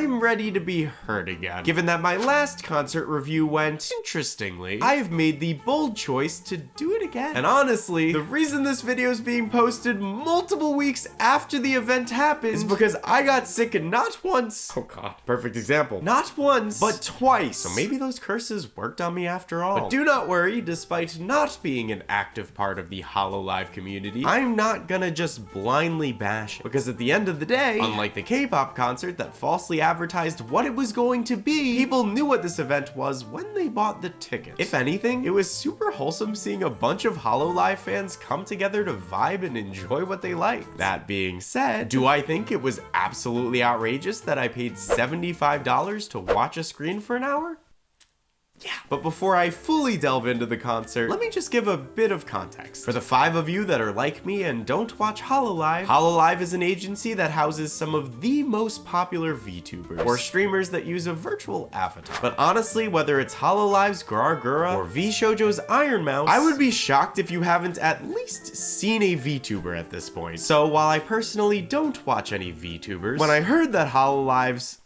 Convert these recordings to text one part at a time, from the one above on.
I'm ready to be heard again. Given that my last concert review went interestingly, I've made the bold choice to do it again. And honestly, the reason this video is being posted multiple weeks after the event happened is because I got sick not once, oh god, perfect example, not once, but twice. So maybe those curses worked on me after all. But do not worry, despite not being an active part of the Hololive community, I'm not gonna just blindly bash it. Because at the end of the day, unlike the K-pop concert that falsely advertised what it was going to be, people knew what this event was when they bought the tickets. If anything, it was super wholesome seeing a bunch of Hololive fans come together to vibe and enjoy what they liked. That being said, do I think it was absolutely outrageous that I paid $75 to watch a screen for an hour? Yeah. But before I fully delve into the concert, let me just give a bit of context. For the 5 of you that are like me and don't watch Hololive, Hololive is an agency that houses some of the most popular VTubers, or streamers that use a virtual avatar. But honestly, whether it's Hololive's Gura or VShojo's Iron Mouse, I would be shocked if you haven't at least seen a VTuber at this point. So while I personally don't watch any VTubers, when I heard that Hololive's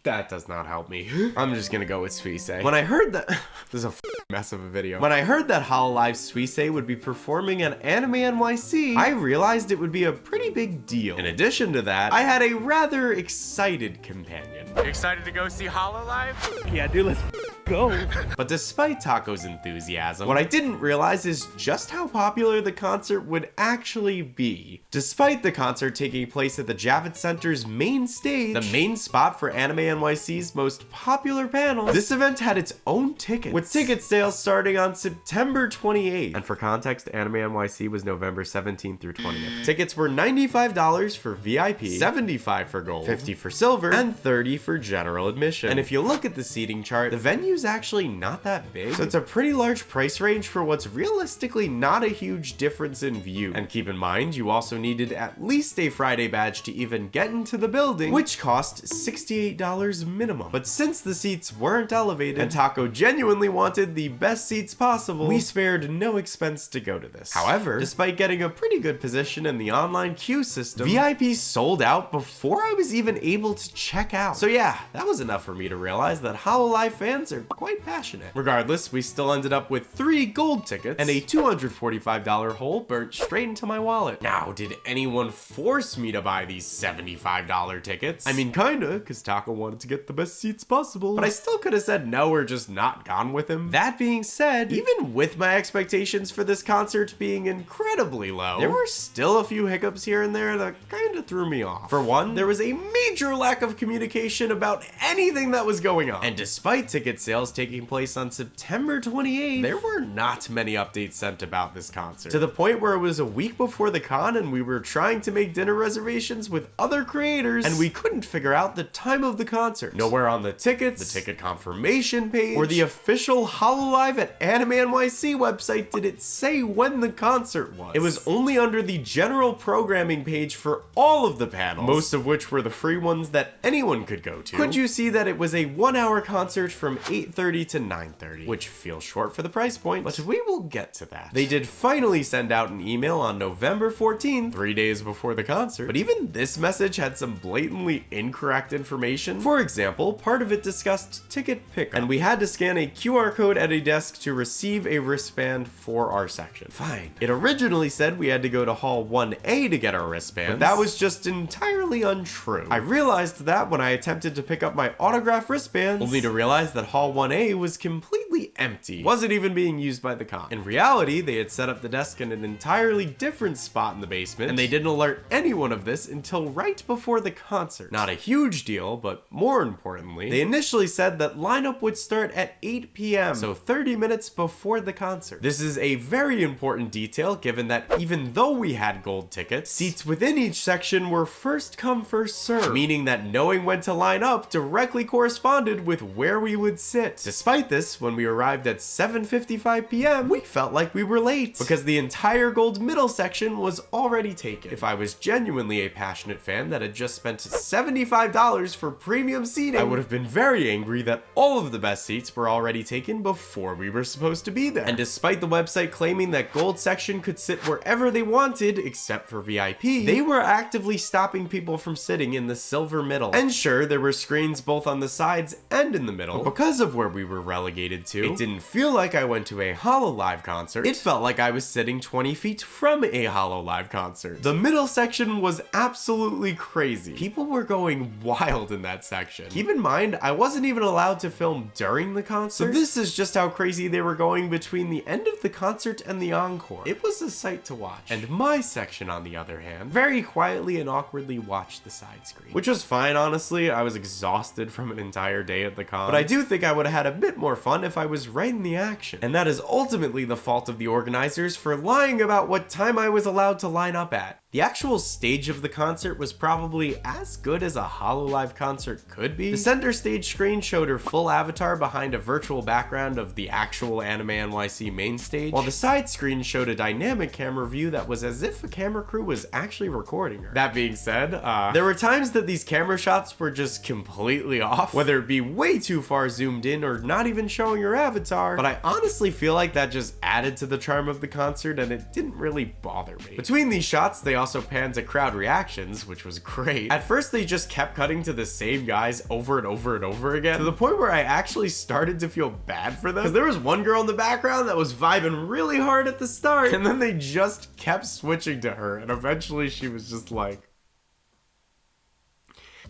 that does not help me. I'm just gonna go with Suisei. When I heard that this is a mess of a video. When I heard that Hololive's Suisei would be performing at Anime NYC, I realized it would be a pretty big deal. In addition to that, I had a rather excited companion. You excited to go see Hololive? Yeah, dude, let's go. But despite Taco's enthusiasm, what I didn't realize is just how popular the concert would actually be. Despite the concert taking place at the Javits Center's main stage, the main spot for Anime NYC's most popular panels, this event had its own tickets, with ticket sales starting on September 28th. And for context, Anime NYC was November 17th through 20th. Tickets were $95 for VIP, $75 for gold, $50 for silver, and $30 for general admission. And if you look at the seating chart, the venue's actually not that big, so it's a pretty large price range for what's realistically not a huge difference in view. And keep in mind, you also needed at least a Friday badge to even get into the building, which cost $68 minimum. But since the seats weren't elevated and Taco genuinely wanted the best seats possible, we spared no expense to go to this. However, despite getting a pretty good position in the online queue system, VIP sold out before I was even able to check out. So yeah, that was enough for me to realize that Hololive fans are quite passionate. Regardless, we still ended up with 3 gold tickets and a $245 hole burnt straight into my wallet. Now, did anyone force me to buy these $75 tickets? I mean, kinda, cause Taco wanted to get the best seats possible, but I still could have said no or just not gone with him. That being said, even with my expectations for this concert being incredibly low, there were still a few hiccups here and there that kinda threw me off. For one, there was a major lack of communication about anything that was going on. And despite ticket sales taking place on September 28th, there were not many updates sent about this concert. To the point where it was a week before the con and we were trying to make dinner reservations with other creators and we couldn't figure out the time of the concert. Nowhere on the tickets, the ticket confirmation page, or the official Hololive at Anime NYC website did it say when the concert was. It was only under the general programming page for all of the panels, most of which were the free ones that anyone could go to. Could you see that it was a 1-hour concert from 8:30 to 9:30, which feels short for the price point, but we will get to that. They did finally send out an email on November 14th, 3 days before the concert, but even this message had some blatantly incorrect information. For example, part of it discussed ticket pickup, and we had to scan a QR code at a desk to receive a wristband for our section. Fine. It originally said we had to go to Hall 1A to get our wristbands, but that was just entirely untrue. I realized that when I attempted to pick up my autograph wristbands, only to realize that Hall 1A was completely empty. Wasn't even being used by the con. In reality, they had set up the desk in an entirely different spot in the basement, and they didn't alert anyone of this until right before the concert. Not a huge deal, but more importantly, they initially said that lineup would start at 8 p.m., so 30 minutes before the concert. This is a very important detail given that even though we had gold tickets, seats within each section were first come first served, meaning that knowing when to line up directly corresponded with where we would sit. Despite this, when we arrived at 7:55 p.m., we felt like we were late because the entire gold middle section was already taken. If I was genuinely a passionate fan that had just spent $75 for premium seating, I would have been very angry that all of the best seats were already taken before we were supposed to be there. And despite the website claiming that gold section could sit wherever they wanted except for VIP, they were actively stopping people from sitting in the silver middle. And sure, there were screens both on the sides and in the middle, but because of where we were relegated to, it didn't feel like I went to a Hololive concert. It felt like I was sitting 20 feet from a Hololive concert. The middle section was absolutely crazy. People were going wild in that section. Keep in mind, I wasn't even allowed to film during the concert, so this is just how crazy they were going between the end of the concert and the encore. It was a sight to watch. And my section, on the other hand, very quietly and awkwardly watched the side screen. Which was fine, honestly. I was exhausted from an entire day at the con, but I do think I would have had a bit more fun if I was right in the action. And that is ultimately the fault of the organizers for lying about what time I was allowed to line up at. The actual stage of the concert was probably as good as a Hololive concert could be. The center stage screen showed her full avatar behind a virtual background of the actual Anime NYC main stage, while the side screen showed a dynamic camera view that was as if a camera crew was actually recording her. That being said, there were times that these camera shots were just completely off, whether it be way too far zoomed in or not even showing her avatar, but I honestly feel like that just added to the charm of the concert and it didn't really bother me. Between these shots, they also panned to crowd reactions, which was great. At first, they just kept cutting to the same guys over and over and over again, to the point where I actually started to feel bad for them. Because there was one girl in the background that was vibing really hard at the start, and then they just kept switching to her, and eventually she was just like...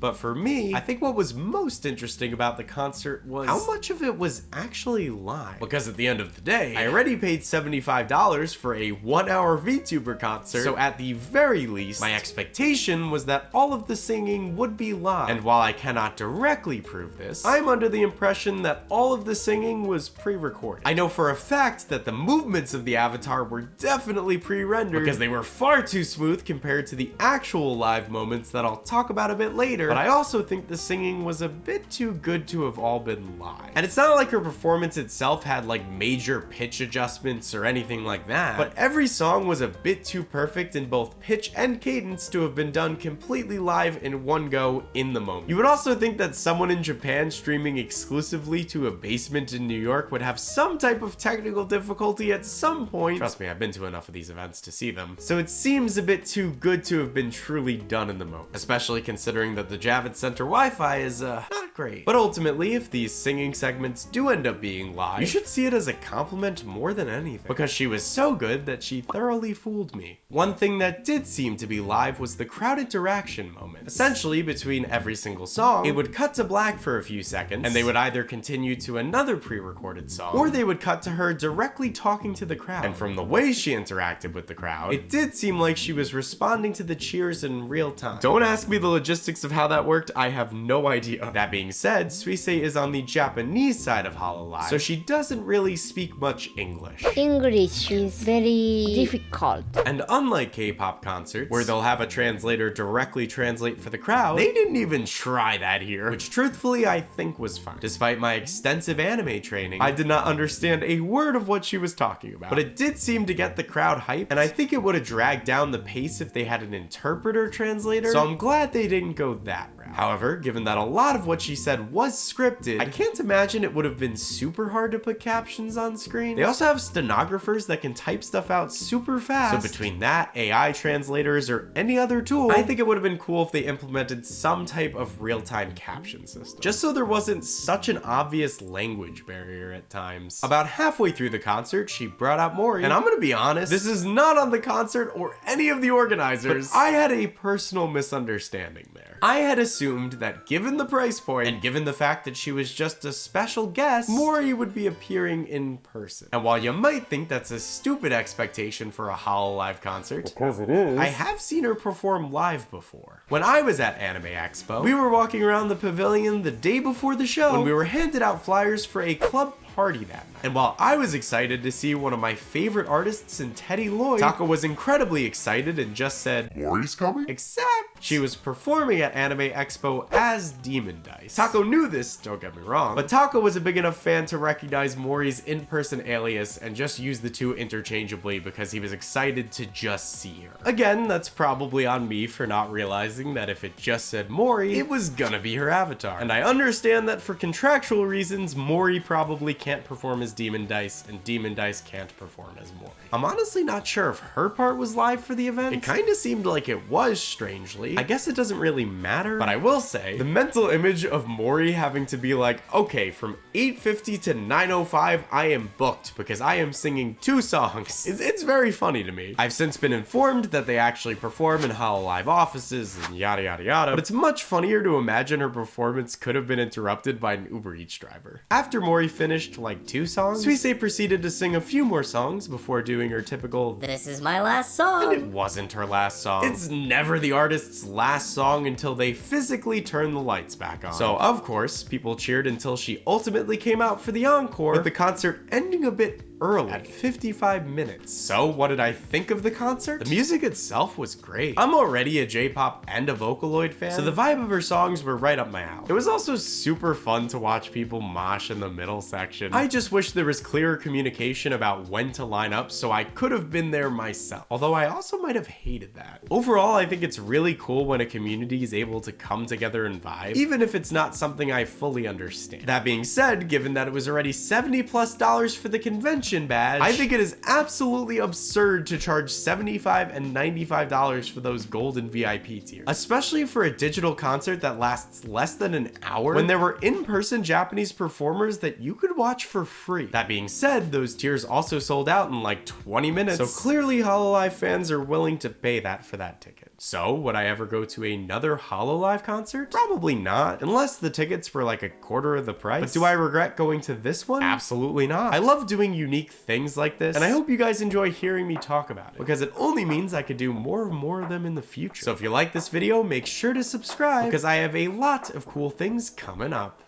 But for me, I think what was most interesting about the concert was how much of it was actually live. Because at the end of the day, I already paid $75 for a 1-hour VTuber concert, so at the very least, my expectation was that all of the singing would be live. And while I cannot directly prove this, I'm under the impression that all of the singing was pre-recorded. I know for a fact that the movements of the avatar were definitely pre-rendered because they were far too smooth compared to the actual live moments that I'll talk about a bit later. But I also think the singing was a bit too good to have all been live. And it's not like her performance itself had like major pitch adjustments or anything like that, but every song was a bit too perfect in both pitch and cadence to have been done completely live in one go in the moment. You would also think that someone in Japan streaming exclusively to a basement in New York would have some type of technical difficulty at some point. Trust me, I've been to enough of these events to see them. So it seems a bit too good to have been truly done in the moment, especially considering that the Javits Center Wi-Fi is not great. But ultimately, if these singing segments do end up being live, you should see it as a compliment more than anything, because she was so good that she thoroughly fooled me. One thing that did seem to be live was the crowd interaction moment. Essentially, between every single song, it would cut to black for a few seconds, and they would either continue to another pre-recorded song, or they would cut to her directly talking to the crowd. And from the way she interacted with the crowd, it did seem like she was responding to the cheers in real time. Don't ask me the logistics of how that worked, I have no idea. That being said, Suisei is on the Japanese side of Hololive, so she doesn't really speak much English. English is very difficult. And unlike K-pop concerts, where they'll have a translator directly translate for the crowd, they didn't even try that here, which truthfully I think was fine. Despite my extensive anime training, I did not understand a word of what she was talking about, but it did seem to get the crowd hyped, and I think it would have dragged down the pace if they had an interpreter translator, so I'm glad they didn't go that route. However, given that a lot of what she said was scripted, I can't imagine it would have been super hard to put captions on screen. They also have stenographers that can type stuff out super fast, so between that, AI translators, or any other tool, I think it would have been cool if they implemented some type of real-time caption system, just so there wasn't such an obvious language barrier at times. About halfway through the concert, she brought out Mori, and I'm gonna be honest, this is not on the concert or any of the organizers, but I had a personal misunderstanding there. I had assumed that given the price point, and given the fact that she was just a special guest, Mori would be appearing in person. And while you might think that's a stupid expectation for a Hololive concert, because it is, I have seen her perform live before. When I was at Anime Expo, we were walking around the pavilion the day before the show when we were handed out flyers for a club party that night. And while I was excited to see one of my favorite artists in Teddy Lloyd, Taka was incredibly excited and just said, Mori's coming? except she was performing at Anime Expo as Demon Dice. Taka knew this, don't get me wrong, but Taka was a big enough fan to recognize Mori's in-person alias and just use the two interchangeably because he was excited to just see her. Again, that's probably on me for not realizing that if it just said Mori, it was gonna be her avatar. And I understand that for contractual reasons, Mori probably can't perform as Demon Dice and Demon Dice can't perform as Mori. I'm honestly not sure if her part was live for the event. It kinda seemed like it was, strangely. I guess it doesn't really matter, but I will say, the mental image of Mori having to be like, okay, from 8:50 to 9:05, I am booked because I am singing 2 songs. It's very funny to me. I've since been informed that they actually perform in Hololive offices and yada yada yada, but it's much funnier to imagine her performance could have been interrupted by an Uber Eats driver. After Mori finished like 2 songs, Suisei proceeded to sing a few more songs before doing her typical, This is my last song. and it wasn't her last song. It's never the artist's last song until they physically turn the lights back on. So of course, people cheered until she ultimately came out for the encore, with the concert ending a bit early at 55 minutes. So what did I think of the concert? The music itself was great. I'm already a J-pop and a Vocaloid fan, so the vibe of her songs were right up my alley. It was also super fun to watch people mosh in the middle section. I just wish there was clearer communication about when to line up so I could have been there myself, although I also might have hated that. Overall, I think it's really cool when a community is able to come together and vibe, even if it's not something I fully understand. That being said, given that it was already $70+ for the convention badge, I think it is absolutely absurd to charge $75 and $95 for those golden VIP tiers, especially for a digital concert that lasts less than an hour when there were in-person Japanese performers that you could watch for free. That being said, those tiers also sold out in like 20 minutes, so clearly Hololive fans are willing to pay that for that ticket. So would I ever go to another Hololive concert? Probably not, unless the tickets were like a quarter of the price. But do I regret going to this one? Absolutely not. I love doing unique things like this, and I hope you guys enjoy hearing me talk about it, because it only means I could do more of them in the future. So if you like this video, make sure to subscribe, because I have a lot of cool things coming up.